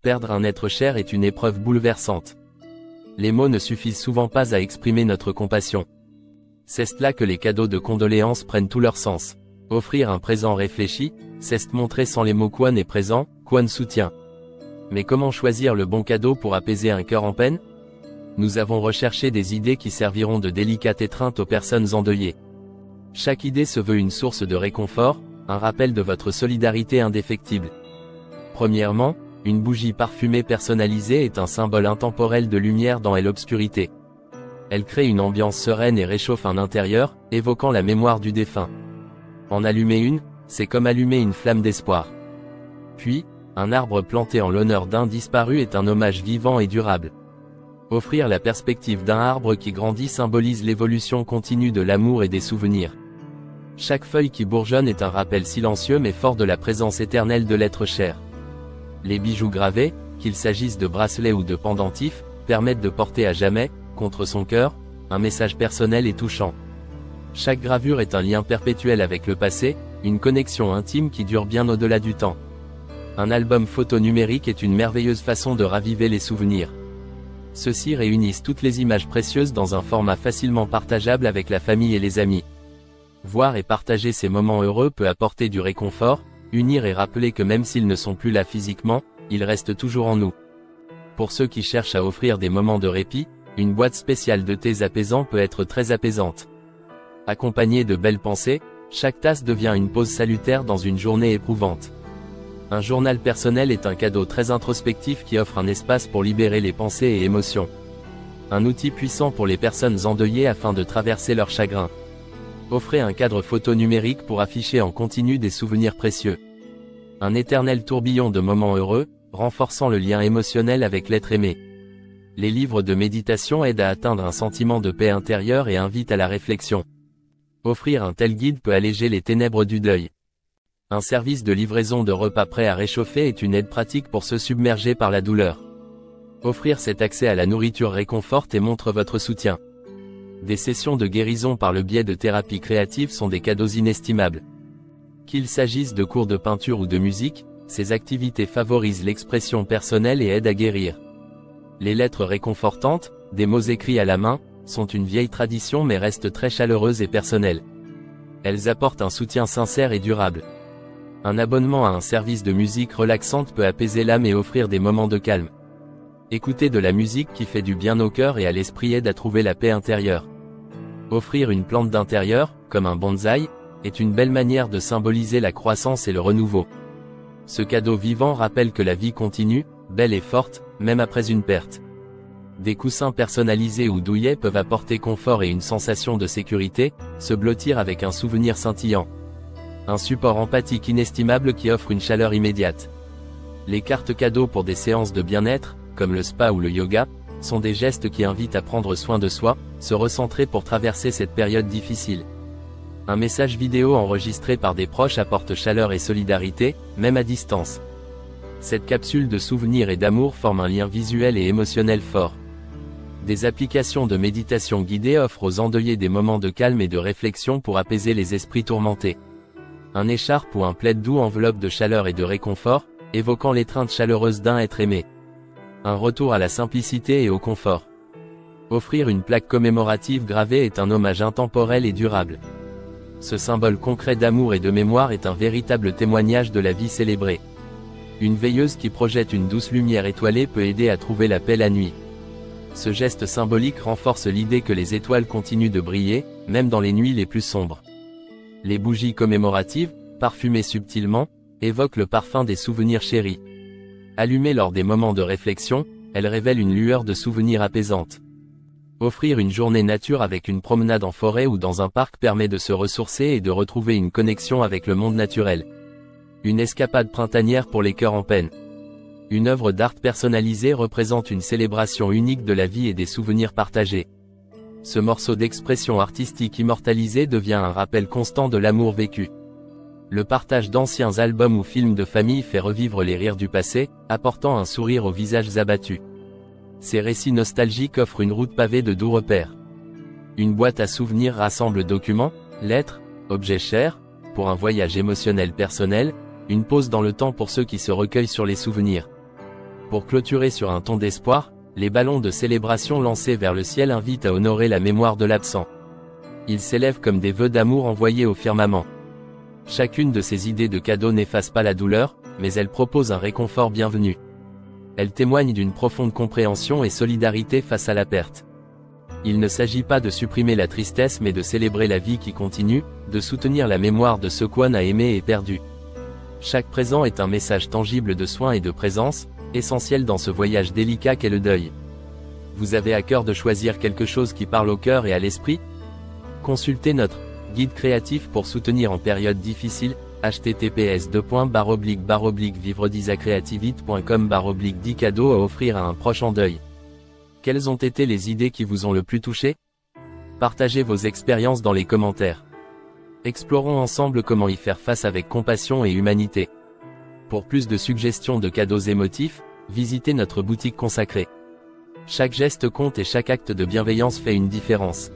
Perdre un être cher est une épreuve bouleversante. Les mots ne suffisent souvent pas à exprimer notre compassion. C'est là que les cadeaux de condoléances prennent tout leur sens. Offrir un présent réfléchi, c'est montrer sans les mots Kwon est présent, Kwon soutient. Mais comment choisir le bon cadeau pour apaiser un cœur en peine? Nous avons recherché des idées qui serviront de délicate étreinte aux personnes endeuillées. Chaque idée se veut une source de réconfort, un rappel de votre solidarité indéfectible. Premièrement, une bougie parfumée personnalisée est un symbole intemporel de lumière dans l'obscurité. Elle crée une ambiance sereine et réchauffe un intérieur, évoquant la mémoire du défunt. En allumer une, c'est comme allumer une flamme d'espoir. Puis, un arbre planté en l'honneur d'un disparu est un hommage vivant et durable. Offrir la perspective d'un arbre qui grandit symbolise l'évolution continue de l'amour et des souvenirs. Chaque feuille qui bourgeonne est un rappel silencieux mais fort de la présence éternelle de l'être cher. Les bijoux gravés, qu'il s'agisse de bracelets ou de pendentifs, permettent de porter à jamais, contre son cœur, un message personnel et touchant. Chaque gravure est un lien perpétuel avec le passé, une connexion intime qui dure bien au-delà du temps. Un album photo numérique est une merveilleuse façon de raviver les souvenirs. Ceux-ci réunissent toutes les images précieuses dans un format facilement partageable avec la famille et les amis. Voir et partager ces moments heureux peut apporter du réconfort, unir et rappeler que même s'ils ne sont plus là physiquement, ils restent toujours en nous. Pour ceux qui cherchent à offrir des moments de répit, une boîte spéciale de thés apaisants peut être très apaisante. Accompagnée de belles pensées, chaque tasse devient une pause salutaire dans une journée éprouvante. Un journal personnel est un cadeau très introspectif qui offre un espace pour libérer les pensées et émotions. Un outil puissant pour les personnes endeuillées afin de traverser leur chagrin. Offrez un cadre photo numérique pour afficher en continu des souvenirs précieux. Un éternel tourbillon de moments heureux, renforçant le lien émotionnel avec l'être aimé. Les livres de méditation aident à atteindre un sentiment de paix intérieure et invitent à la réflexion. Offrir un tel guide peut alléger les ténèbres du deuil. Un service de livraison de repas prêts à réchauffer est une aide pratique pour se submerger par la douleur. Offrir cet accès à la nourriture réconforte et montre votre soutien. Des sessions de guérison par le biais de thérapies créatives sont des cadeaux inestimables. Qu'il s'agisse de cours de peinture ou de musique, ces activités favorisent l'expression personnelle et aident à guérir. Les lettres réconfortantes, des mots écrits à la main, sont une vieille tradition mais restent très chaleureuses et personnelles. Elles apportent un soutien sincère et durable. Un abonnement à un service de musique relaxante peut apaiser l'âme et offrir des moments de calme. Écouter de la musique qui fait du bien au cœur et à l'esprit aide à trouver la paix intérieure. Offrir une plante d'intérieur, comme un bonsaï, est une belle manière de symboliser la croissance et le renouveau. Ce cadeau vivant rappelle que la vie continue, belle et forte, même après une perte. Des coussins personnalisés ou douillets peuvent apporter confort et une sensation de sécurité, se blottir avec un souvenir scintillant. Un support empathique inestimable qui offre une chaleur immédiate. Les cartes cadeaux pour des séances de bien-être, comme le spa ou le yoga, sont des gestes qui invitent à prendre soin de soi, se recentrer pour traverser cette période difficile. Un message vidéo enregistré par des proches apporte chaleur et solidarité, même à distance. Cette capsule de souvenirs et d'amour forme un lien visuel et émotionnel fort. Des applications de méditation guidée offrent aux endeuillés des moments de calme et de réflexion pour apaiser les esprits tourmentés. Un écharpe ou un plaid doux enveloppe de chaleur et de réconfort, évoquant l'étreinte chaleureuse d'un être aimé. Un retour à la simplicité et au confort. Offrir une plaque commémorative gravée est un hommage intemporel et durable. Ce symbole concret d'amour et de mémoire est un véritable témoignage de la vie célébrée. Une veilleuse qui projette une douce lumière étoilée peut aider à trouver la paix la nuit. Ce geste symbolique renforce l'idée que les étoiles continuent de briller, même dans les nuits les plus sombres. Les bougies commémoratives, parfumées subtilement, évoquent le parfum des souvenirs chéris. Allumées lors des moments de réflexion, elles révèlent une lueur de souvenirs apaisante. Offrir une journée nature avec une promenade en forêt ou dans un parc permet de se ressourcer et de retrouver une connexion avec le monde naturel. Une escapade printanière pour les cœurs en peine. Une œuvre d'art personnalisée représente une célébration unique de la vie et des souvenirs partagés. Ce morceau d'expression artistique immortalisé devient un rappel constant de l'amour vécu. Le partage d'anciens albums ou films de famille fait revivre les rires du passé, apportant un sourire aux visages abattus. Ces récits nostalgiques offrent une route pavée de doux repères. Une boîte à souvenirs rassemble documents, lettres, objets chers, pour un voyage émotionnel personnel, une pause dans le temps pour ceux qui se recueillent sur les souvenirs. Pour clôturer sur un ton d'espoir, les ballons de célébration lancés vers le ciel invitent à honorer la mémoire de l'absent. Ils s'élèvent comme des vœux d'amour envoyés au firmament. Chacune de ces idées de cadeaux n'efface pas la douleur, mais elle propose un réconfort bienvenu. Elle témoigne d'une profonde compréhension et solidarité face à la perte. Il ne s'agit pas de supprimer la tristesse mais de célébrer la vie qui continue, de soutenir la mémoire de ce qu'on a aimé et perdu. Chaque présent est un message tangible de soin et de présence, essentiel dans ce voyage délicat qu'est le deuil. Vous avez à cœur de choisir quelque chose qui parle au cœur et à l'esprit? Consultez notre guide créatif pour soutenir en période difficile, https://vivredisacreativite.com/10 cadeaux à offrir à un proche en deuil. Quelles ont été les idées qui vous ont le plus touché? Partagez vos expériences dans les commentaires. Explorons ensemble comment y faire face avec compassion et humanité. Pour plus de suggestions de cadeaux émotifs, visitez notre boutique consacrée. Chaque geste compte et chaque acte de bienveillance fait une différence.